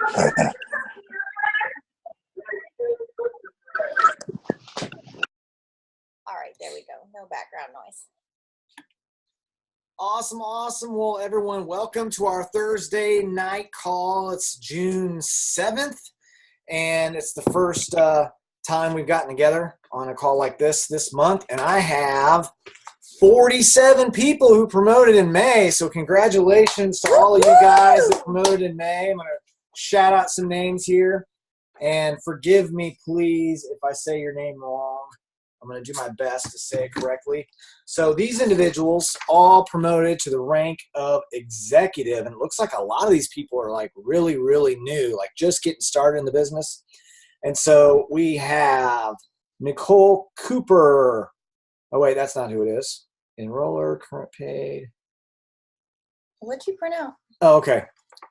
All right, there we go. No background noise. Awesome, awesome. Well, everyone, welcome to our Thursday night call. It's June 7th, and it's the first time we've gotten together on a call like this month, and I have 47 people who promoted in May, so congratulations to all of you guys that promoted in May. I'm going to shout out some names here, and forgive me, please, if I say your name wrong. I'm going to do my best to say it correctly. So these individuals all promoted to the rank of executive, and it looks like a lot of these people are like really, really new, like just getting started in the business. And so we have Nicole Cooper. Oh, wait, that's not who it is. Enroller, current paid. What'd you print out? Oh, okay.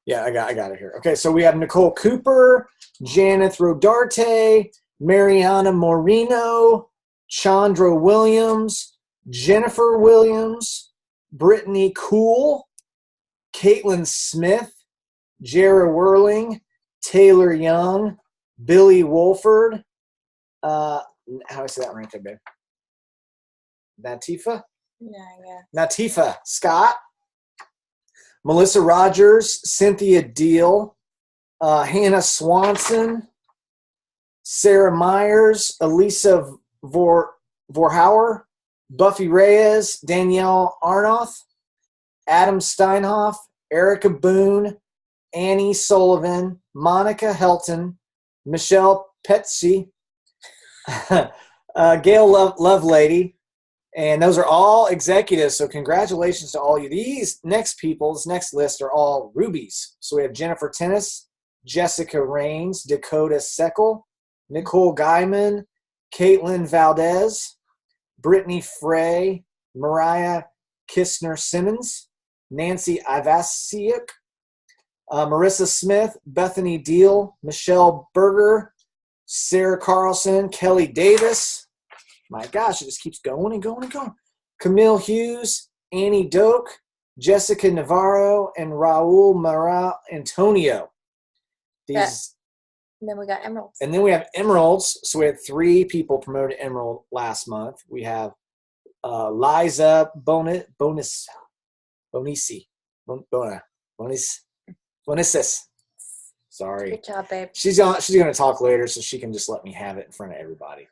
Yeah, I got it here. Okay, so we have Nicole Cooper, Janeth Rodarte, Mariana Moreno, Chandra Williams, Jennifer Williams, Brittany Cool, Caitlin Smith, Jaree Whirling, Taylor Young, Billy Wolford. How do I say that right there, babe? Natifa? Yeah. Natifa Scott, Melissa Rogers, Cynthia Deal, Hannah Swanson, Sarah Myers, Elisa Vorhauer, Buffy Reyes, Danielle Arnoth, Adam Steinhoff, Erica Boone, Annie Sullivan, Monica Helton, Michelle Petsy, Gail Lovelady, and those are all executives, so congratulations to all you. These next people, this next list are all rubies. So we have Jennifer Tennis, Jessica Rains, Dakota Seckel, Nicole Guyman, Caitlin Valdez, Brittany Frey, Mariah Kistner-Simmons, Nancy Ivasiuk, Marissa Smith, Bethany Deal, Michelle Berger, Sarah Carlson, Kelly Davis. My gosh, it just keeps going and going and going. Camille Hughes, Annie Doak, Jessica Navarro, and Raul Mara Antonio. And then we got emeralds. And then we have emeralds. So we had 3 people promoted emerald last month. We have Liza Bonisis. Sorry. Good job, babe. She's going to talk later, so she can just let me have it in front of everybody.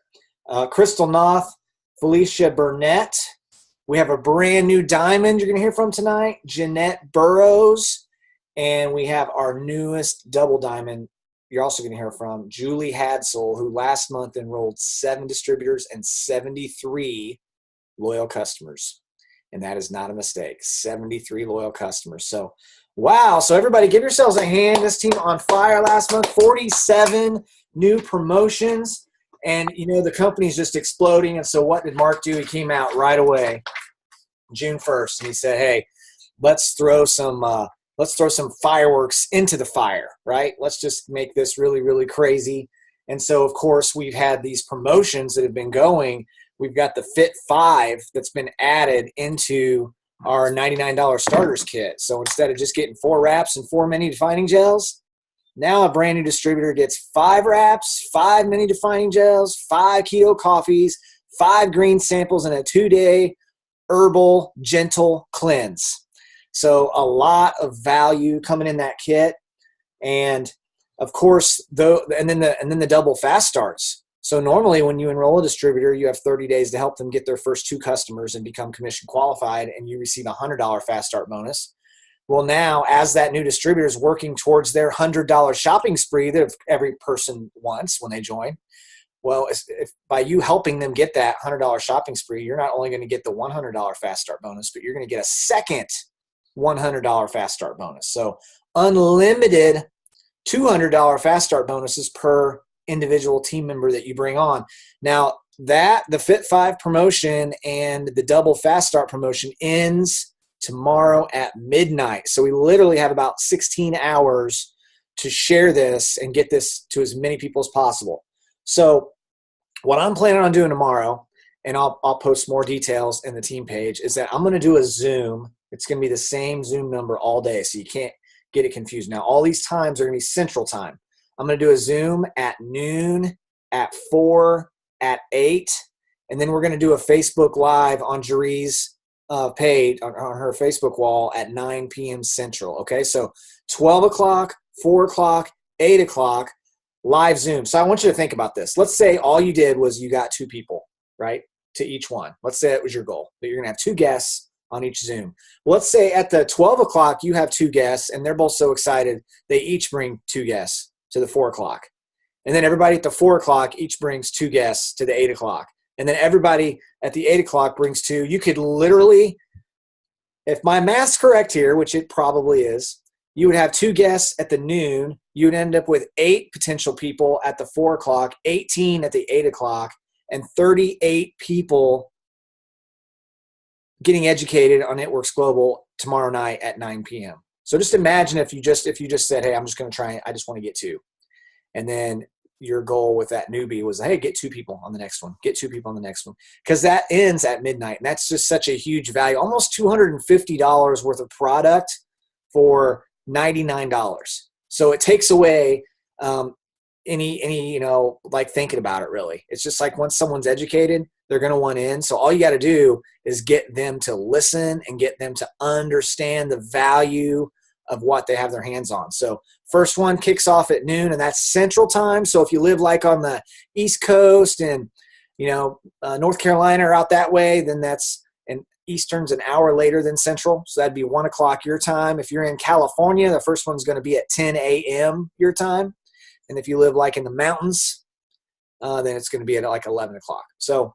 Crystal Noth, Felicia Burnett. We have a brand new diamond you're going to hear from tonight, Jeanette Burrows. And we have our newest double diamond you're also going to hear from, Julie Hadsel, who last month enrolled 7 distributors and 73 loyal customers. And that is not a mistake, 73 loyal customers. So, wow. So everybody give yourselves a hand. This team on fire last month, 47 new promotions. And, you know, the company's just exploding. And so what did Mark do? He came out right away, June 1st, and he said, hey, let's throw some fireworks into the fire, right? Let's just make this really, really crazy. And so, of course, we've had these promotions that have been going. We've got the Fit 5 that's been added into our $99 starters kit. So instead of just getting 4 wraps and 4 mini defining gels, now a brand new distributor gets 5 wraps, 5 mini defining gels, 5 keto coffees, 5 green samples, and a 2-day herbal gentle cleanse. So a lot of value coming in that kit. And of course, and then the double fast starts. So normally when you enroll a distributor, you have 30 days to help them get their first 2 customers and become commission qualified, and you receive a $100 fast start bonus. Well, now as that new distributor is working towards their $100 shopping spree that every person wants when they join, well, if by you helping them get that $100 shopping spree, you're not only going to get the $100 fast start bonus, but you're going to get a second $100 fast start bonus. So unlimited $200 fast start bonuses per individual team member that you bring on. Now the Fit 5 promotion and the double fast start promotion ends tomorrow at midnight. So we literally have about 16 hours to share this and get this to as many people as possible. So what I'm planning on doing tomorrow, and I'll post more details in the team page, is that I'm going to do a Zoom. It's going to be the same Zoom number all day. So you get it confused. Now, all these times are going to be Central Time. I'm going to do a Zoom at noon, at 4, at 8, and then we're going to do a Facebook Live on Jaree's page, on her Facebook wall at 9 p.m. Central. Okay, so 12 o'clock, 4 o'clock, 8 o'clock, live Zoom. So I want you to think about this. Let's say all you did was you got 2 people, right, to each one. Let's say it was your goal, that you're going to have 2 guests on each Zoom. Well, let's say at the 12 o'clock you have 2 guests, and they're both so excited they each bring 2 guests to the 4 o'clock. And then everybody at the 4 o'clock each brings 2 guests to the 8 o'clock. And then everybody at the 8 o'clock brings 2. You could literally, if my math's correct here, which it probably is, you would have 2 guests at the noon. You would end up with 8 potential people at the 4 o'clock, 18 at the 8 o'clock, and 38 people getting educated on It Works Global tomorrow night at 9 p.m. So just imagine if you just said, hey, I'm just going to try, I just want to get 2. And then your goal with that newbie was, hey, get 2 people on the next one. Get 2 people on the next one. Because that ends at midnight. And that's just such a huge value. Almost $250 worth of product for $99. So it takes away any like thinking about it, really. It's just like once someone's educated, they're going to want in. So all you got to do is get them to listen and get them to understand the value of what they have their hands on. So first one kicks off at noon, and that's Central Time. So if you live like on the East Coast and, North Carolina or out that way, then that's Eastern's an hour later than Central. So that'd be 1 o'clock your time. If you're in California, the first one's going to be at 10 a.m. your time. And if you live like in the mountains, then it's going to be at like 11 o'clock. So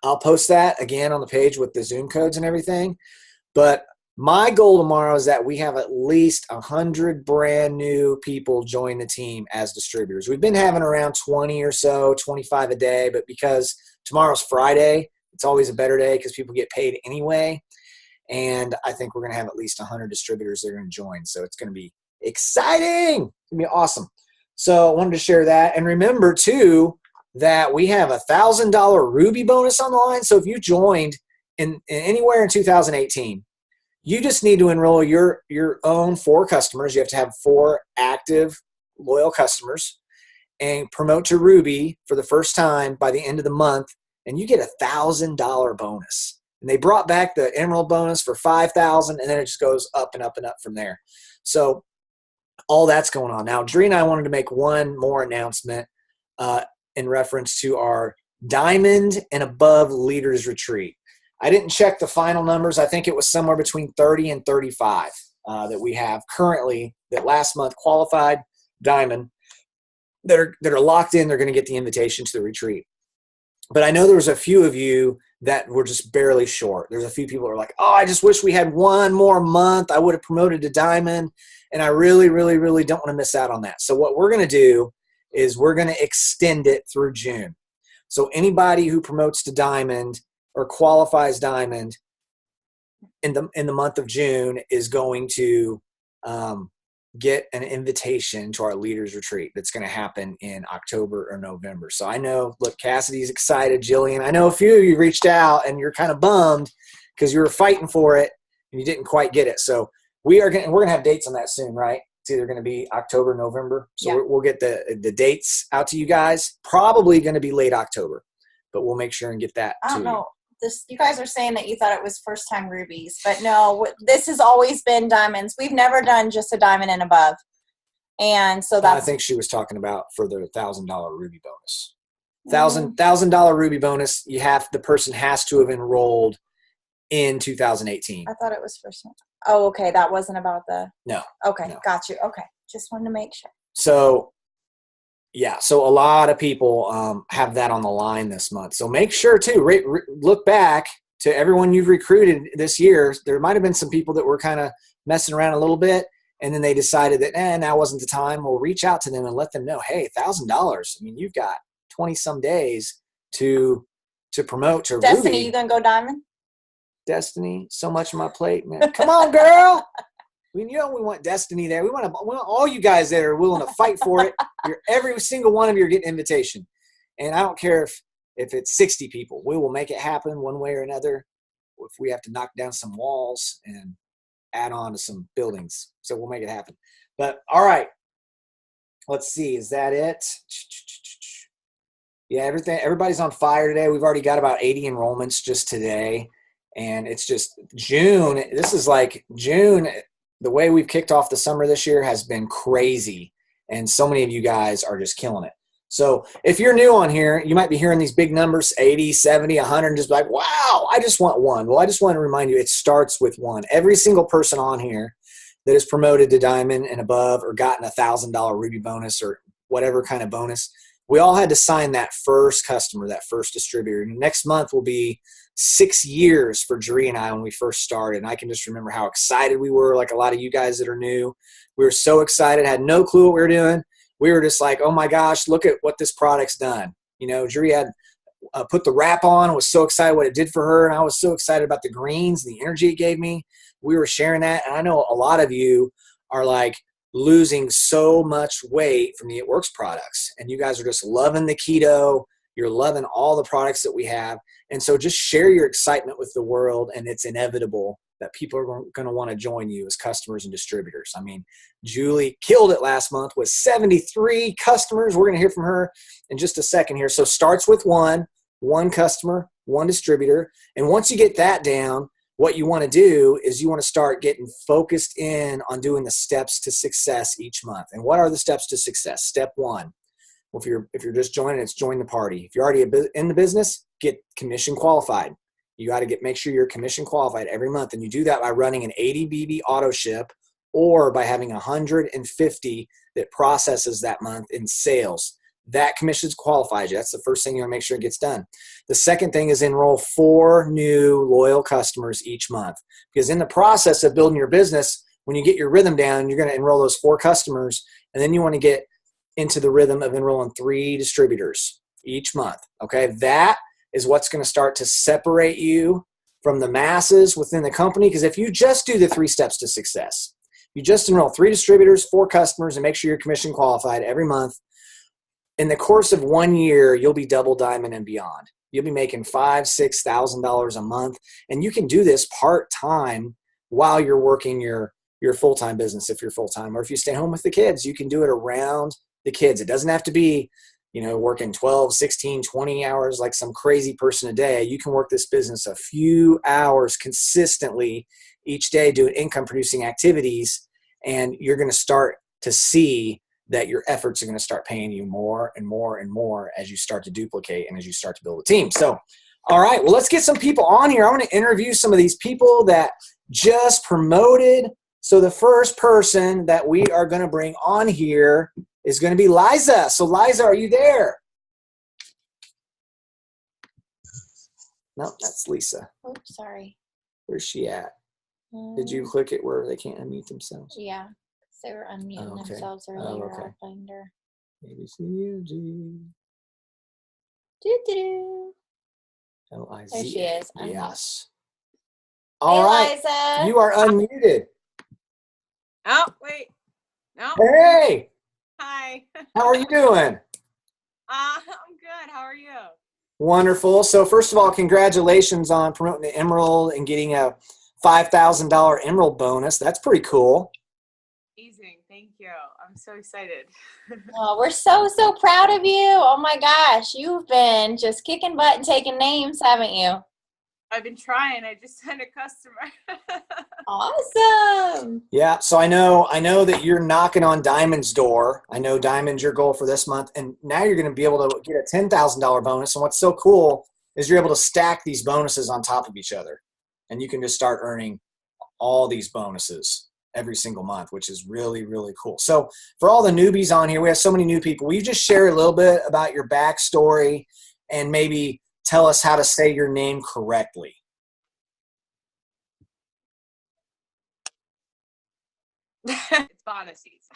I'll post that again on the page with the Zoom codes and everything. But my goal tomorrow is that we have at least 100 brand new people join the team as distributors. We've been having around 20 or so, 25 a day, but because tomorrow's Friday, it's always a better day because people get paid anyway. And I think we're going to have at least 100 distributors that are going to join. So it's going to be exciting. It's going to be awesome. So I wanted to share that. And remember, too, that we have a $1,000 Ruby bonus on the line. So if you joined in anywhere in 2018, you just need to enroll your own 4 customers. You have to have 4 active, loyal customers and promote to Ruby for the first time by the end of the month, and you get a $1,000 bonus. And they brought back the Emerald bonus for $5,000, and then it just goes up and up and up from there. So all that's going on. Now, Jaree and I wanted to make one more announcement in reference to our Diamond and Above Leaders Retreat. I didn't check the final numbers. I think it was somewhere between 30 and 35 that we have currently that last month qualified Diamond that are locked in. They're going to get the invitation to the retreat. But I know there was a few of you that were just barely short. There's a few people who are like, oh, I just wish we had one more month. I would have promoted to Diamond, and I really, really, really don't want to miss out on that. So what we're going to do is we're going to extend it through June. So anybody who promotes to Diamond or qualifies Diamond in the month of June is going to get an invitation to our leaders retreat that's going to happen in October or November. So I know, look, Cassidy's excited, Jillian. I know a few of you reached out and you're kind of bummed because you were fighting for it and you didn't quite get it. So we're going to have dates on that soon, right? It's either going to be October, November. So yeah, we'll get the dates out to you guys. Probably going to be late October, but we'll make sure and get that. I don't know. You guys are saying that you thought it was first time rubies, but no, this has always been diamonds. We've never done just a diamond and above. And so that's, I think she was talking about for the $1,000 ruby bonus. $1,000 ruby bonus. The person has to have enrolled in 2018. I thought it was first. Oh, okay. That wasn't about No. Okay. No. Got you. Okay. Just wanted to make sure. So yeah, so a lot of people have that on the line this month. So make sure to look back to everyone you've recruited this year. There might have been some people that were kind of messing around a little bit, and then they decided that now wasn't the time. We'll reach out to them and let them know, hey, $1,000. I mean, you've got 20-some days to promote to Destiny, Ruby. you gonna go diamond? Destiny, so much on my plate, man. Come on, girl. We want Destiny there. We want all you guys that are willing to fight for it. Every single one of you are getting an invitation. And I don't care if it's 60 people. We will make it happen one way or another. If we have to knock down some walls and add on to some buildings. So we'll make it happen. But all right, let's see. Is that it? Yeah, everybody's on fire today. We've already got about 80 enrollments just today. And it's just June. This is like June. The way we've kicked off the summer this year has been crazy. And so many of you guys are just killing it. So if you're new on here, you might be hearing these big numbers, 80, 70, 100, and just be like, wow, I just want one. Well, I just want to remind you, it starts with one. Every single person on here that is promoted to diamond and above or gotten $1,000 Ruby bonus or whatever kind of bonus, we all had to sign that first customer, that first distributor. Next month will be 6 years for Jaree and I when we first started. And I can just remember how excited we were, like a lot of you guys that are new. We were so excited, had no clue what we were doing. We were just like, oh my gosh, look at what this product's done. You know, Jaree had put the wrap on and was so excited what it did for her. And I was so excited about the greens and the energy it gave me. We were sharing that. And I know a lot of you are like losing so much weight from the It Works products. And you guys are just loving the keto. You're loving all the products that we have. And so just share your excitement with the world. And it's inevitable that people are going to want to join you as customers and distributors. I mean, Julie killed it last month with 73 customers. We're going to hear from her in just a second here. So starts with one customer, one distributor. And once you get that down, what you want to do is you want to start getting focused in on doing the steps to success each month. And what are the steps to success? Step one. Well, if you're just joining, it's join the party. If you're already in the business, get commission qualified. You got to make sure you're commission qualified every month. And you do that by running an 80 BB auto ship or by having 150 that processes that month in sales. That commission qualifies you. That's the first thing you want to make sure it gets done. The second thing is enroll 4 new loyal customers each month. Because in the process of building your business, when you get your rhythm down, you're going to enroll those 4 customers. And then you want to get into the rhythm of enrolling 3 distributors each month. Okay, that is what's going to start to separate you from the masses within the company. Because if you just do the 3 steps to success, you just enroll 3 distributors, 4 customers, and make sure you're commission qualified every month. In the course of 1 year, you'll be double diamond and beyond. You'll be making $5,000-$6,000 a month, and you can do this part-time while you're working your full-time business if you're full-time, or if you stay home with the kids, you can do it around the kids. It doesn't have to be, working 12, 16, 20 hours like some crazy person a day. You can work this business a few hours consistently each day doing income-producing activities, and you're going to start to see that your efforts are going to start paying you more and more and more as you start to duplicate and as you start to build a team. So, all right, well, let's get some people on here. I want to interview some of these people that just promoted. So the first person that we are going to bring on here is going to be Liza. So Liza, are you there? No, that's Lisa. Oops, sorry. Where's she at? Did you click it where they can't unmute themselves? Yeah, they were unmuting themselves earlier. I'll find her. ABCUG. L-I-Z. There she is. Yes. All right. Liza. You are unmuted. Oh, wait. No. Hey. Hi. How are you doing? I'm good. How are you? Wonderful. So first of all, congratulations on promoting the Emerald and getting a $5,000 Emerald bonus. That's pretty cool. Amazing. Thank you. I'm so excited. Oh, we're so proud of you. Oh my gosh, you've been just kicking butt and taking names, haven't you? I've been trying. I just signed a customer. Awesome. Yeah, so I know that you're knocking on Diamond's door. I know Diamond's your goal for this month, and now you're going to be able to get a $10,000 bonus. And what's so cool is you're able to stack these bonuses on top of each other, and you can just start earning all these bonuses every single month, which is really, really cool. So for all the newbies on here, we have so many new people. Will you just share a little bit about your backstory and maybe tell us how to say your name correctly? It's Bonacies.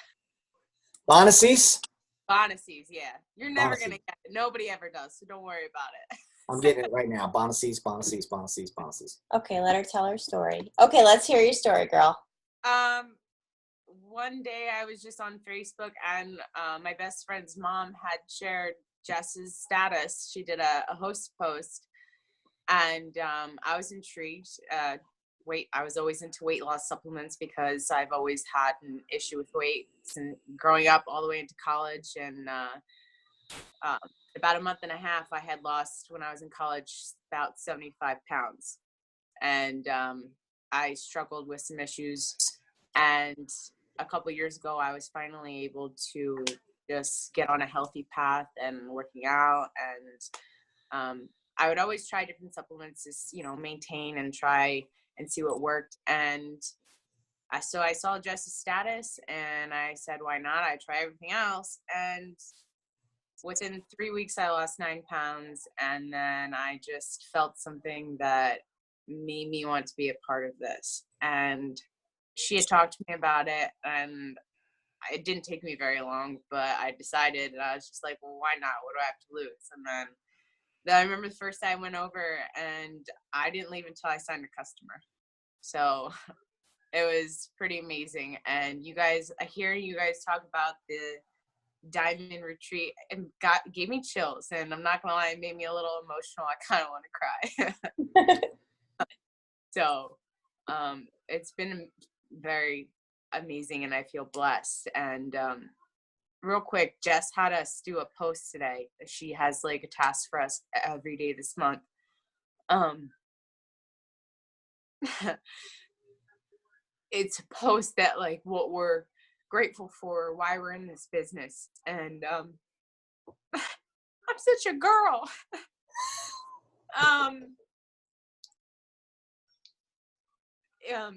Bonacies? Bonacies, yeah. You're never Bonacies. going to get it. Nobody ever does, so don't worry about it. I'm getting it right now. Bonacies, Bonacies, Bonacies, Bonacies. Okay, let her tell her story. Okay, let's hear your story, girl. One day I was just on Facebook, and my best friend's mom had shared Jess's status. She did a host post, and I was intrigued. I was always into weight loss supplements because I've always had an issue with weight and growing up all the way into college. And about a month and a half, I had lost when I was in college about 75 pounds. And I struggled with some issues. And a couple years ago, I was finally able to just get on a healthy path and working out. And I would always try different supplements to, maintain and try and see what worked. And so I saw Jess's status and I said, why not? I try everything else. And within 3 weeks, I lost 9 pounds. And then I just felt something that made me want to be a part of this. And she had talked to me about it, and it didn't take me very long, but I decided, and I was just like, well, why not? What do I have to lose? And then I remember the first day I went over, and I didn't leave until I signed a customer. So it was pretty amazing. And hearing you guys talk about the Diamond Retreat and gave me chills. And I'm not gonna lie, it made me a little emotional. I kind of want to cry. So it's been very amazing, and I feel blessed. And real quick, Jess had us do a post today. She has like a task for us every day this month. It's a post that like what we're grateful for, why we're in this business. And I'm such a girl.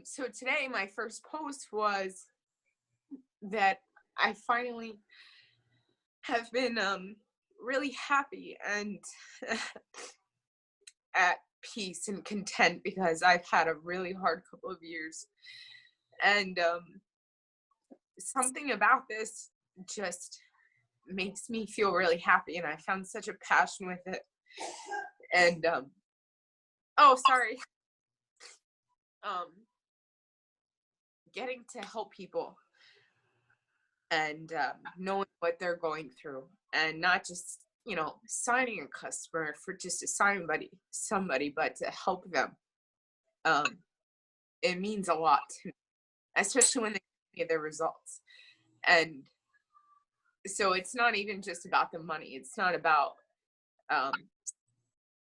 So today my first post was that I finally have been really happy and at peace and content, because I've had a really hard couple of years. And something about this just makes me feel really happy, and I found such a passion with it. And getting to help people and knowing what they're going through, and not just signing a customer for just to sign somebody, but to help them. It means a lot to me, especially when they get their results. And so it's not even just about the money. It's not about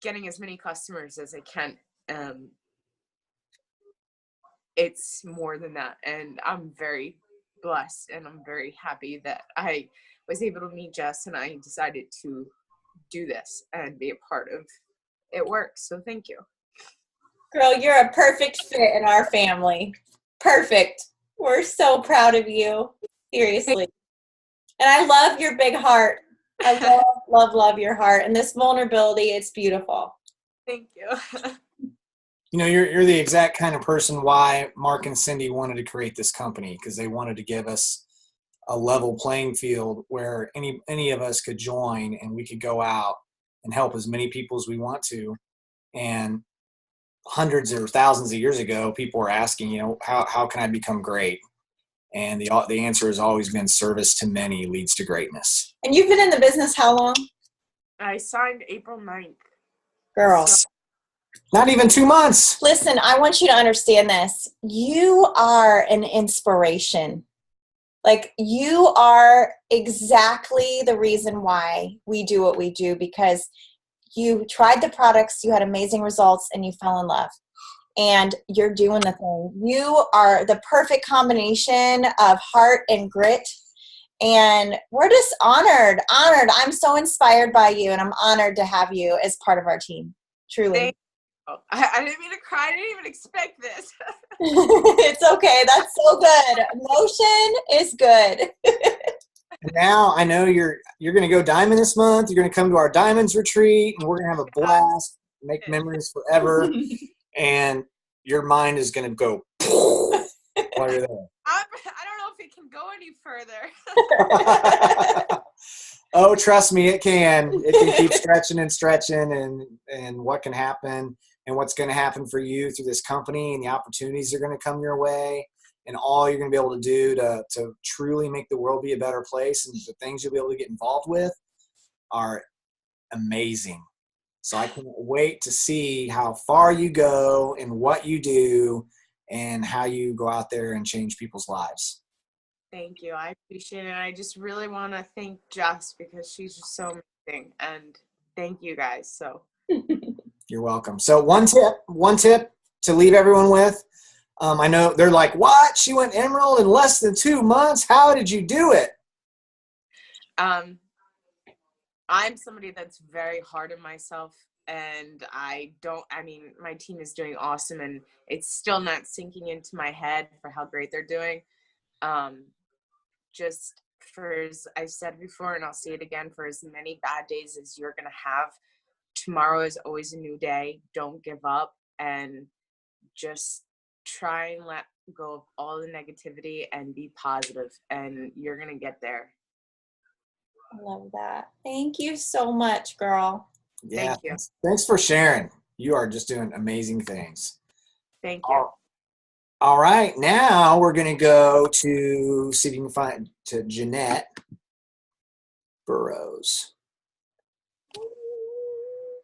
getting as many customers as I can. It's more than that. And I'm very blessed, and I'm very happy that I was able to meet Jess, and I decided to do this and be a part of it. Works. So thank you. Girl, you're a perfect fit in our family. Perfect. We're so proud of you. Seriously. And I love your big heart. I love your heart. And this vulnerability, it's beautiful. Thank you. You're the exact kind of person why Mark and Cindy wanted to create this company, because they wanted to give us a level playing field where any of us could join, and we could go out and help as many people as we want to. And hundreds or thousands of years ago, people were asking, how can I become great? And the answer has always been service to many leads to greatness. And you've been in the business how long? I signed April 9th. Girls. So, not even 2 months. Listen, I want you to understand this. You are an inspiration. Like, you are exactly the reason why we do what we do, because you tried the products, you had amazing results, and you fell in love. And you're doing the thing. You are the perfect combination of heart and grit. And we're just honored. I'm so inspired by you, and I'm honored to have you as part of our team. Truly. I didn't mean to cry. I didn't even expect this. It's okay. That's so good. Emotion is good. Now I know you're going to go diamond this month. You're going to come to our diamonds retreat, and we're going to have a blast, make memories forever. And your mind is going to go while you're there. I don't know if it can go any further. Oh, trust me, it can. It can keep stretching and stretching, and what can happen and what's going to happen for you through this company, and the opportunities that are going to come your way, and all you're going to be able to do to truly make the world be a better place, and the things you'll be able to get involved with are amazing. So I can't wait to see how far you go and what you do and how you go out there and change people's lives. Thank you. I appreciate it. I just really want to thank Jess because she's just so amazing. And thank you guys. So You're welcome. So one tip to leave everyone with. I know they're like, what? She went emerald in less than 2 months? How did you do it? I'm somebody that's very hard on myself, and my team is doing awesome, and it's still not sinking into my head for how great they're doing. Just for, as I said before, and I'll say it again, for as many bad days as you're going to have, tomorrow is always a new day. Don't give up, and just try and let go of all the negativity and be positive, and you're going to get there. I love that. Thank you so much, girl. Yeah, Thank you. Thanks for sharing. You are just doing amazing things. Thank you. All right, now we're going to go to see if you can find to Jeanette Burrows.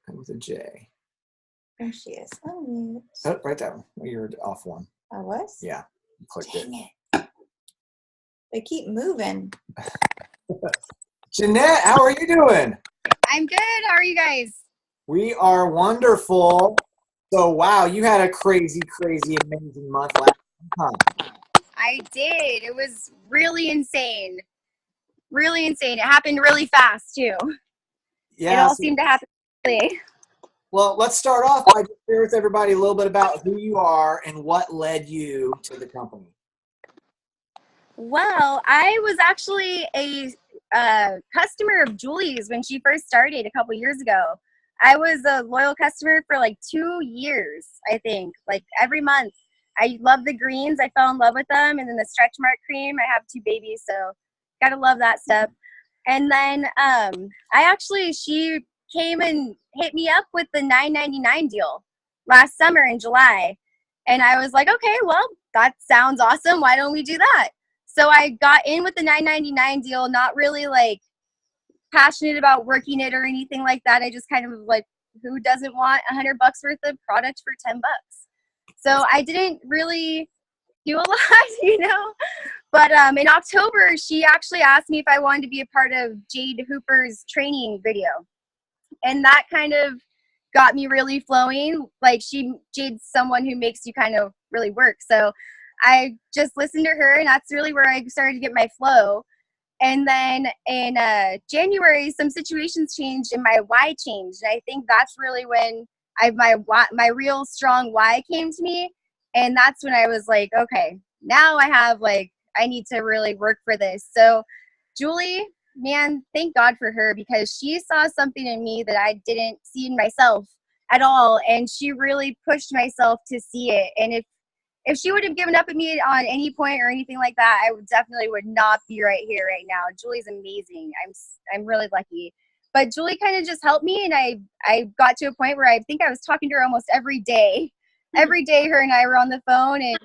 With a J. There she is. Oh, right there. You're off one. I was? Yeah, you clicked Dang it. They keep moving. Jeanette, how are you doing? I'm good. How are you guys? We are wonderful. So, wow, you had a crazy, amazing month last time. I did. It was really insane. Really insane. It happened really fast, too. Yeah, it all seemed to happen quickly. Well, let's start off by just share with everybody a little bit about who you are and what led you to the company. Well, I was actually a customer of Julie's when she first started a couple years ago. I was a loyal customer for like 2 years, I think, like every month. I love the greens. I fell in love with them. And then the stretch mark cream. I have 2 babies, so gotta love that stuff. And then she came and hit me up with the $9.99 deal last summer in July. And I was like, okay, well, that sounds awesome. Why don't we do that? So I got in with the $9.99 deal, not really like passionate about working it or anything like that. I just kind of like, who doesn't want $100 worth of product for $10? So I didn't really do a lot, But in October, she actually asked me if I wanted to be a part of Jade Hooper's training video. And that kind of got me really flowing. Like Jade's someone who makes you kind of really work. So I just listened to her, and that's really where I started to get my flow. And then in January, some situations changed and my why changed. And I think that's really when my real strong why came to me. And that's when I was like, okay, now I need to really work for this. So Julie, man, thank God for her, because she saw something in me that I didn't see in myself at all. And she really pushed myself to see it. And if she would have given up at me on any point or anything like that, I would not be right here right now. Julie's amazing. I'm really lucky. But Julie kind of just helped me, and I got to a point where I think I was talking to her almost every day. Every day her and I were on the phone and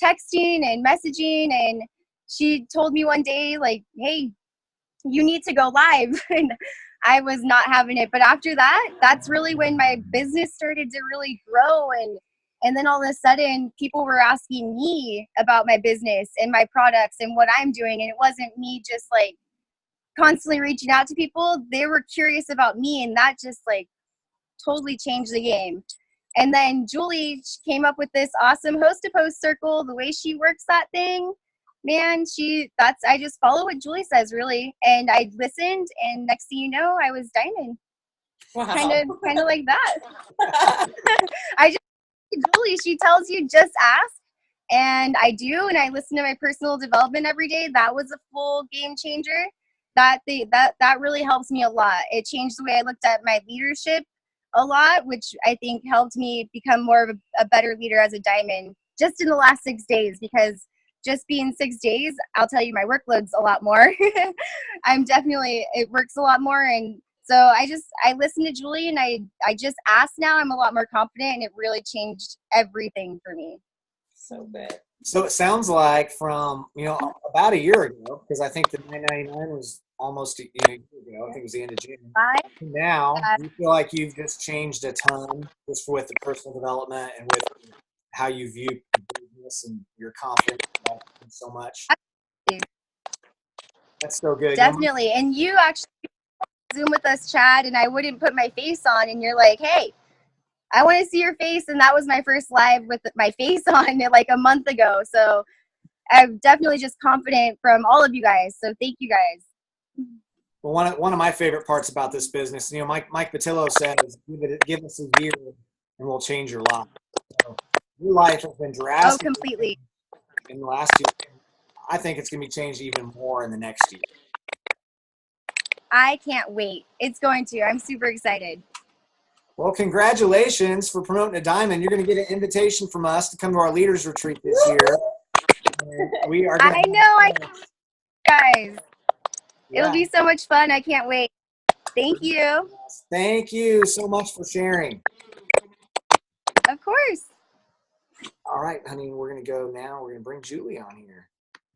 texting and messaging, and she told me one day, like, hey, you need to go live. And I was not having it. But after that, that's really when my business started to really grow. And then all of a sudden, people were asking me about my business and my products and what I'm doing. And it wasn't me just like constantly reaching out to people. They were curious about me. And that just like totally changed the game. And then Julie came up with this awesome host to post circle. The way she works that thing, man, I just follow what Julie says, really. And I listened, and next thing you know, I was diamond. Wow. Kind of like that. Julie, she tells you just ask, and I do, and I listen to my personal development every day. That was a full game changer. That really helps me a lot. It changed the way I looked at my leadership a lot, which I think helped me become more of a better leader as a diamond just in the last 6 days, because just being 6 days, I'll tell you, my workload's a lot more. It works a lot more. And so I listened to Julie, and I just asked now. I'm a lot more confident, and it really changed everything for me. So good. So it sounds like from, about a year ago, because I think the $9.99 was almost a year ago. I think it was the end of June. Now, you feel like you've just changed a ton just with the personal development and with how you view business and your confidence so much. That's so good. Definitely. And you actually Zoom with us, Chad, and I wouldn't put my face on, and you're like, hey, I want to see your face. And that was my first live with my face on it like a month ago. So I'm definitely just confident from all of you guys. So thank you guys. Well, one of my favorite parts about this business, Mike Patillo says, give us a year and we'll change your life. So your life has been drastic. Oh, completely. In the last year. I think it's going to be changed even more in the next year. I can't wait. It's going to. I'm super excited. Well, congratulations for promoting a diamond. You're going to get an invitation from us to come to our leaders retreat this year. And we are. I know, guys. Yeah. It'll be so much fun. I can't wait. Thank you. Thank you so much for sharing. Of course. All right, honey, we're going to go now. We're going to bring Julie on here.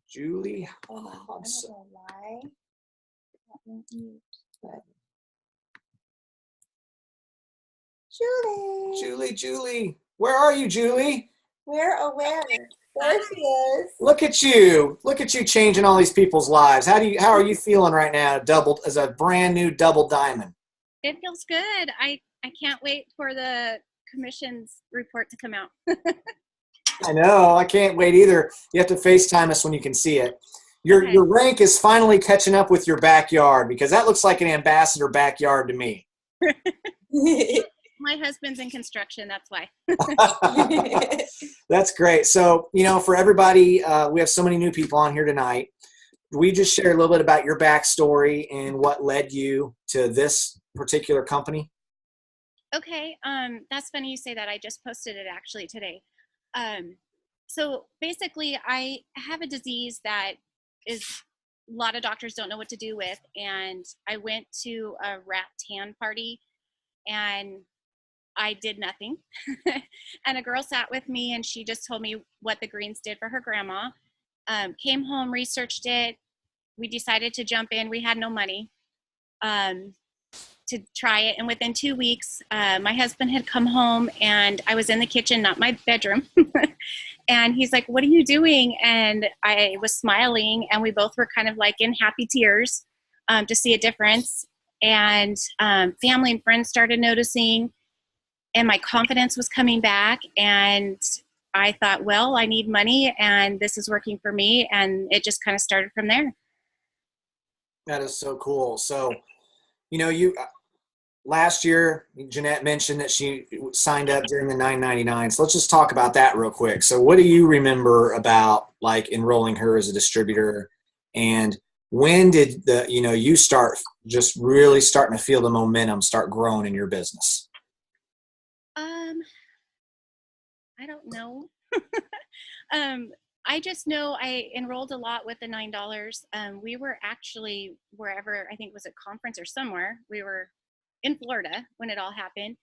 Julie. I don't know why. Julie. Where are you, Julie? We're aware. There she is. Look at you changing all these people's lives. How are you feeling right now, doubled as a brand new double diamond? It feels good. I can't wait for the commission's report to come out. I know. I can't wait either. You have to FaceTime us when you can see it. Your rank is finally catching up with your backyard, because that looks like an ambassador backyard to me. My husband's in construction. That's why. That's great. So, for everybody, we have so many new people on here tonight. We just share a little bit about your backstory and what led you to this particular company. Okay. That's funny you say that. I just posted it actually today. So basically I have a disease that is a lot of doctors don't know what to do with. And I went to a rat tan party and I did nothing. And a girl sat with me and she just told me what the greens did for her grandma. Came home, researched it. We decided to jump in. We had no money to try it. And within 2 weeks, my husband had come home and I was in the kitchen, not my bedroom. And he's like, what are you doing? And I was smiling and we both were kind of like in happy tears to see a difference. And family and friends started noticing and my confidence was coming back. And I thought, well, I need money and this is working for me. And it just kind of started from there. That is so cool. So, you last year, Jeanette mentioned that she signed up during the 999. So let's just talk about that real quick. So what do you remember about like enrolling her as a distributor, and when did you start just really starting to feel the momentum start growing in your business? I don't know. I just know I enrolled a lot with the $9. We were actually wherever, I think it was a conference or somewhere. We were in Florida when it all happened.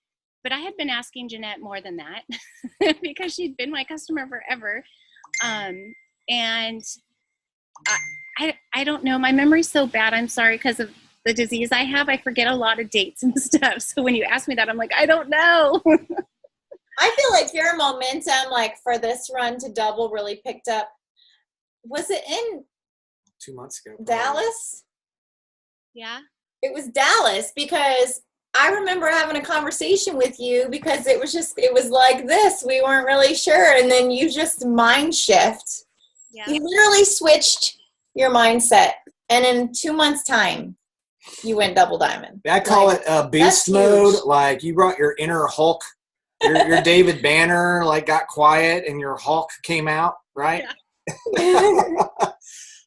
But I had been asking Jeanette more than that because she'd been my customer forever. And I don't know. My memory's so bad. I'm sorry, because of the disease I have. I forget a lot of dates and stuff. So when you ask me that, I'm like, I don't know. I feel like your momentum, like for this run to double, really picked up. Was it in 2 months ago? Dallas? Yeah. It was Dallas, because I remember having a conversation with you because it was like this. We weren't really sure. And then you just mind shift. Yeah. You literally switched your mindset. And in 2 months' time, you went double diamond. I call it beast mode. Like you brought your inner Hulk, your David Banner, like got quiet and your Hulk came out, right? Yeah.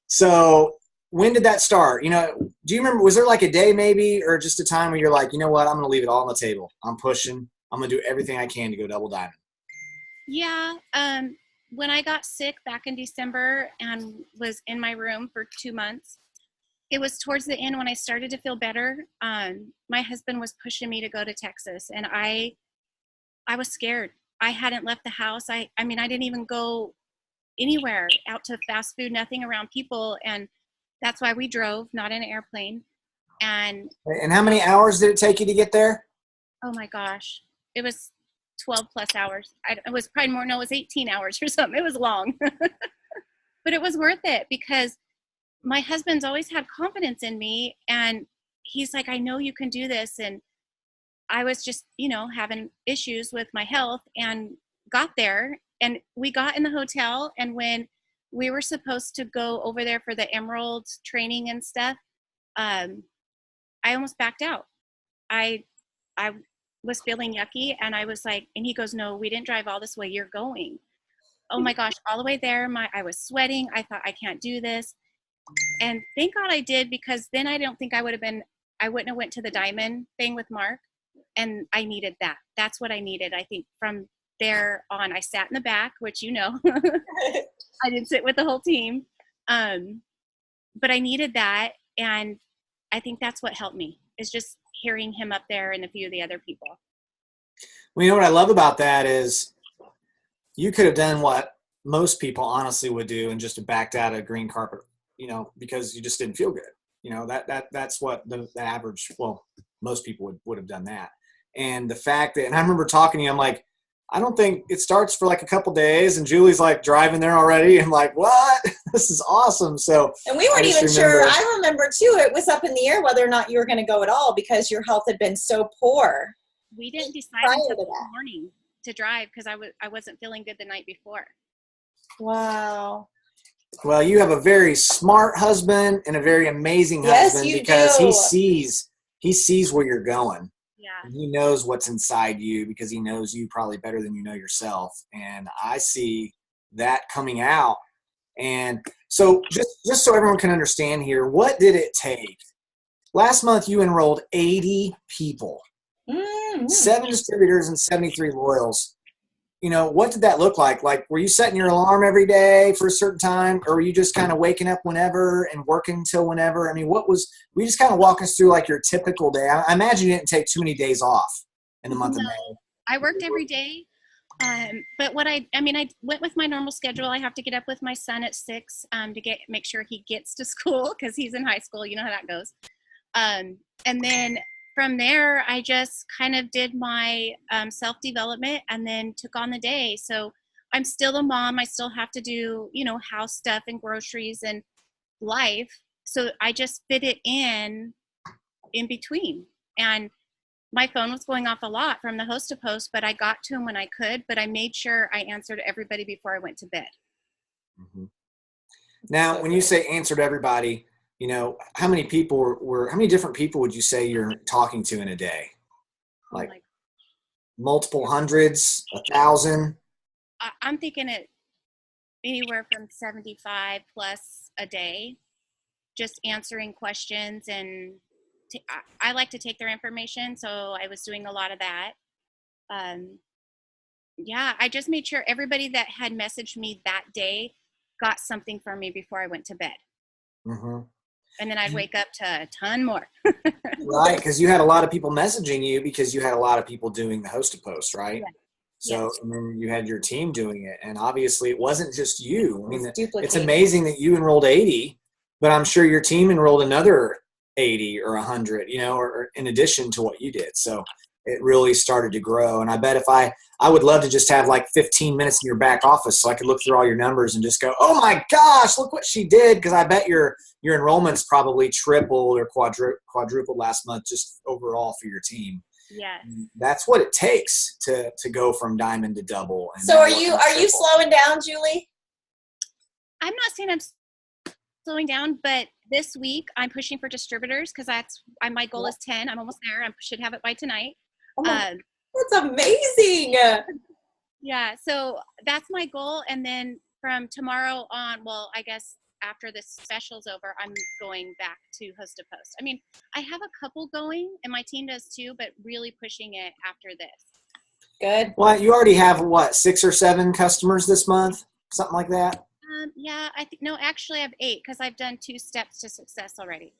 So when did that start? Do you remember, was there like a day maybe, or just a time where you're like, you know what, I'm going to leave it all on the table. I'm pushing. I'm going to do everything I can to go double diamond. Yeah. When I got sick back in December and was in my room for 2 months, it was towards the end when I started to feel better. My husband was pushing me to go to Texas, and I was scared. I hadn't left the house. I mean, I didn't even go anywhere out to fast food, nothing around people. And that's why we drove, not in an airplane. And how many hours did it take you to get there? oh my gosh, it was 12 plus hours. It was probably more, no, it was 18 hours or something. It was long, but it was worth it because my husband's always had confidence in me. And he's like, I know you can do this. And I was just, having issues with my health and got there, and we got in the hotel. And when we were supposed to go over there for the Emerald training and stuff, I almost backed out. I was feeling yucky, and I was like, and he goes, no, we didn't drive all this way. You're going. Oh my gosh, all the way there. I was sweating. I thought, I can't do this. And thank God I did, because then I don't think I wouldn't have went to the diamond thing with Mark. And I needed that. That's what I needed. I think from there on, I sat in the back, which, I didn't sit with the whole team. But I needed that. And I think that's what helped me, is just hearing him up there and a few of the other people. Well, what I love about that is you could have done what most people honestly would do and just backed out of green carpet, because you just didn't feel good. That's what the average, well, most people would have done that. And the fact that, and I remember talking to you, I'm like, I don't think it starts for like a couple days, and Julie's like driving there already. And like, what? This is awesome. So, and we weren't even sure. I remember too, it was up in the air whether or not you were going to go at all, because your health had been so poor. We didn't decide until the morning to drive, because I wasn't feeling good the night before. Wow. Well, you have a very smart husband and a very amazing husband, because he sees where you're going. Yeah. He knows what's inside you, because he knows you probably better than you know yourself. And I see that coming out. And so just so everyone can understand here, what did it take? Last month you enrolled 80 people, 7 distributors and 73 loyals. What did that look like? Like, were you setting your alarm every day for a certain time, or were you just kind of waking up whenever and working till whenever? I mean, will you just kind of walk us through like your typical day? I imagine you didn't take too many days off in the month of May. I worked every day. But I went with my normal schedule. I have to get up with my son at 6 to make sure he gets to school, because he's in high school. You know how that goes. And then from there, I just kind of did my self-development and then took on the day. So I'm still a mom. I still have to do, house stuff and groceries and life. So I just fit it in between. And my phone was going off a lot from the host to post, but I got to him when I could. But I made sure I answered everybody before I went to bed. Mm-hmm. Now, when you say answered everybody, how many people how many different people would you say you're talking to in a day? Like multiple hundreds, 1,000? I'm thinking it anywhere from 75 plus a day, just answering questions. And I like to take their information, so I was doing a lot of that. I just made sure everybody that had messaged me that day got something from me before I went to bed. Mm-hmm. And then I'd wake up to a ton more. Right, because you had a lot of people messaging you, because you had a lot of people doing the host to post, right? Yeah. So and then you had your team doing it, and obviously it wasn't just you. I mean, it's duplicated. amazing that you enrolled 80, but I'm sure your team enrolled another 80 or 100, or in addition to what you did. So it really started to grow. And I bet if I would love to just have like 15 minutes in your back office so I could look through all your numbers and just go, oh my gosh, look what she did. Because I bet your enrollments probably tripled or quadrupled last month just overall for your team. Yes. That's what it takes to go from diamond to double. And so are you slowing down, Julie? I'm not saying I'm slowing down, but this week I'm pushing for distributors, because my goal is 10. I'm almost there. I should have it by tonight. Oh, that's amazing. Yeah, so that's my goal. And then from tomorrow on, well, I guess after this special's over, I'm going back to host to post. I mean, I have a couple going, and my team does too, but really pushing it after this. Good. Well, you already have, 6 or 7 customers this month? Something like that? Yeah, actually I have 8, because I've done 2 steps to success already.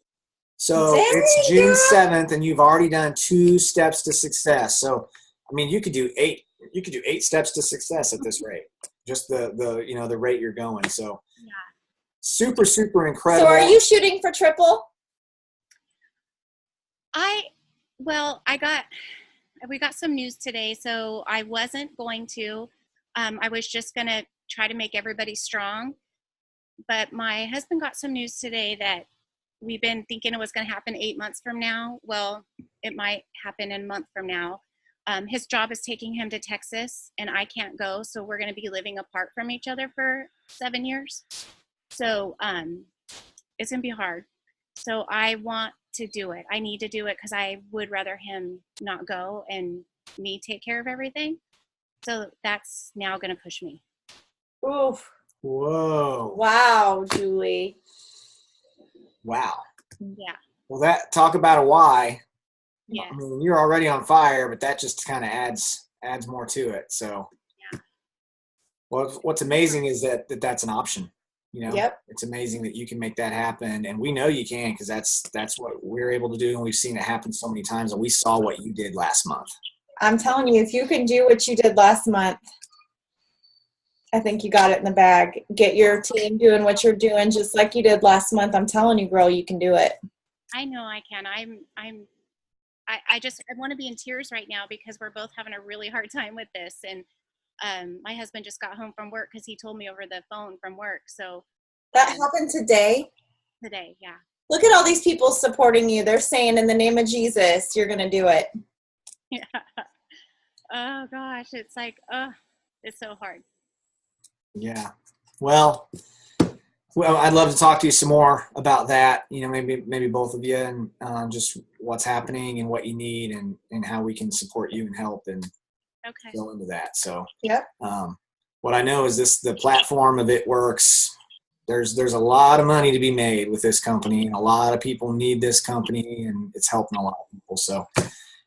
So it's June 7th, and you've already done 2 steps to success. So, I mean, you could do 8. You could do 8 steps to success at this rate. Just the rate you're going. So, yeah. Super, super incredible. So, are you shooting for triple? I we got some news today. So I wasn't going to. I was just going to try to make everybody strong. But my husband got some news today that we've been thinking it was going to happen 8 months from now. Well, it might happen in a month from now. His job is taking him to Texas, and I can't go. So we're going to be living apart from each other for 7 years. So it's going to be hard. So I want to do it. I need to do it because I would rather him not go and me take care of everything. So that's now going to push me. Oof. Whoa. Wow, Julie. Wow. Yeah. Well, talk about a why. Yes. I mean, you're already on fire, but that just kind of adds more to it. So, yeah. Well, what's amazing is that's an option. You know, Yep. It's amazing that you can make that happen, and we know you can because that's what we're able to do, and we've seen it happen so many times, and we saw what you did last month. I'm telling you, if you can do what you did last month, I think you got it in the bag. Get your team doing what you're doing just like you did last month. I'm telling you, girl, you can do it. I know I can. I want to be in tears right now because we're both having a really hard time with this. And my husband just got home from work because he told me over the phone from work. So that happened today? Today, yeah. Look at all these people supporting you. They're saying in the name of Jesus, you're going to do it. Yeah. Oh, gosh. It's like, it's so hard. Yeah. Well, I'd love to talk to you some more about that. You know, maybe both of you, and just what's happening and what you need, and how we can support you and help and go into that. So, yep. What I know is the platform of It Works. There's a lot of money to be made with this company, and a lot of people need this company, and it's helping a lot of people. So,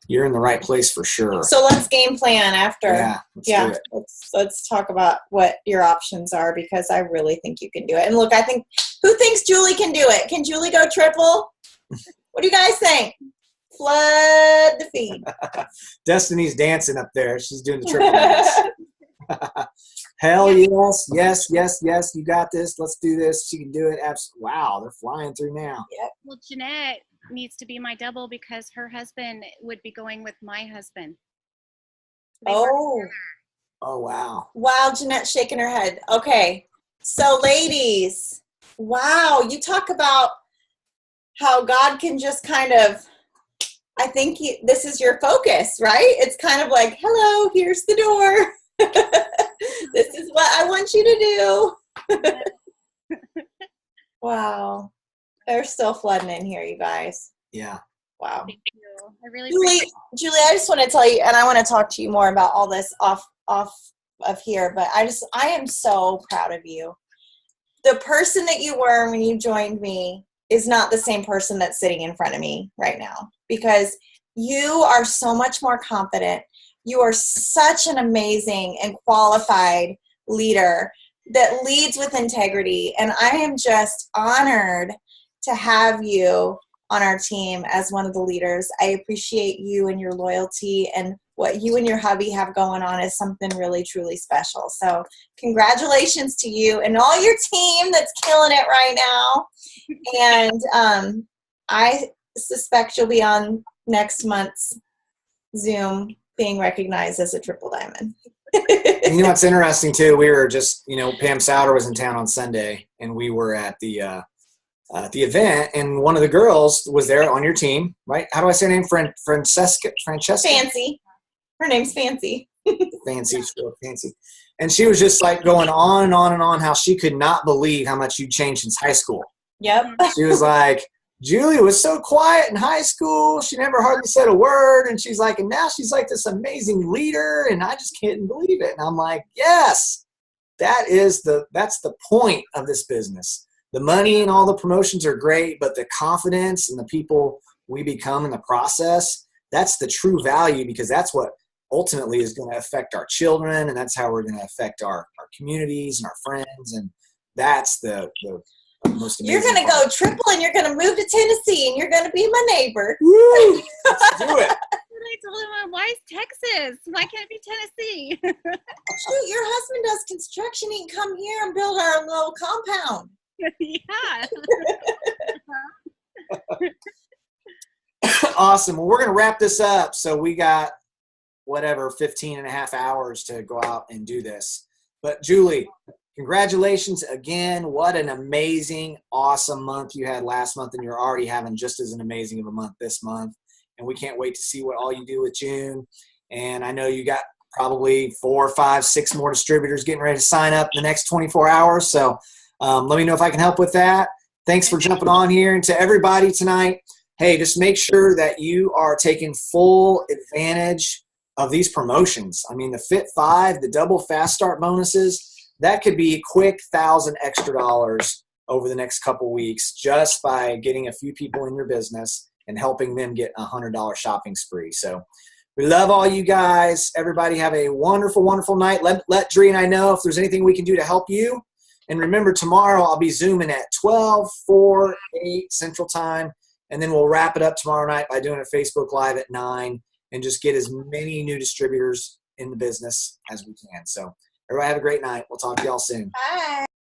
you're in the right place for sure. So let's game plan after. Yeah. Do it. Let's talk about what your options are, because I really think you can do it. And look, who thinks Julie can do it? Can Julie go triple? What do you guys think? Flood the feed. Destiny's dancing up there. She's doing the triple dance. Hell yes. You got this. Let's do this. She can do it. Absolutely. Wow, they're flying through now. Yep. Well, Jeanette needs to be my double because her husband would be going with my husband. Oh, wow. Wow, Jeanette's shaking her head. Okay. So, ladies, wow, you talk about how God can just kind of, I think this is your focus, right? It's kind of like, hello, here's the door. This is what I want you to do. Wow. They're still flooding in here, you guys. Yeah. Wow. Thank you. I really Julie, I just want to tell you, and I want to talk to you more about all this off of here, but I am so proud of you. The person that you were when you joined me is not the same person that's sitting in front of me right now, because you are so much more confident. You are such an amazing and qualified leader that leads with integrity. And I am just honored to have you on our team as one of the leaders. I appreciate you and your loyalty, and what you and your hubby have going on is something really, truly special. So congratulations to you and all your team that's killing it right now. And I suspect you'll be on next month's Zoom being recognized as a triple diamond. And you know what's interesting too? We were just, Pam Souter was in town on Sunday, and we were at the event, and one of the girls was there on your team, right? How do I say her name? Francesca? Fancy. Her name's Fancy. Fancy. And she was just like going on and on and on how she could not believe how much you changed since high school. Yep. She was like, Julie was so quiet in high school. She never hardly said a word. And she's like, and now she's like this amazing leader, and I just can't believe it. And I'm like, yes, that's the point of this business. The money and all the promotions are great, but the confidence and the people we become in the process, that's the true value, because that's what ultimately is going to affect our children, and that's how we're going to affect our communities and our friends. And that's the most amazing. You're going to go triple, and you're going to move to Tennessee, and you're going to be my neighbor. Woo! Let's do it. I told him, why is Texas? Why can't it be Tennessee? Shoot, your husband does construction. He can come here and build our little compound. Yeah. Awesome. Well, we're going to wrap this up. So we got whatever, 15 and a half hours to go out and do this. But Julie, congratulations again. What an amazing, awesome month you had last month, and you're already having just as an amazing of a month this month. And we can't wait to see what all you do with June. And I know you got probably 4, 5, 6 more distributors getting ready to sign up in the next 24 hours. So let me know if I can help with that. Thanks for jumping on here. And to everybody tonight, hey, just make sure that you are taking full advantage of these promotions. I mean, the Fit 5, the double fast start bonuses, that could be a quick $1,000 extra over the next couple weeks just by getting a few people in your business and helping them get a $100 shopping spree. So we love all you guys. Everybody have a wonderful, wonderful night. Let Jaree and I know if there's anything we can do to help you. And remember, tomorrow I'll be Zooming at 12, 4, 8 Central Time. And then we'll wrap it up tomorrow night by doing a Facebook Live at 9 and just get as many new distributors in the business as we can. So everybody have a great night. We'll talk to y'all soon. Bye.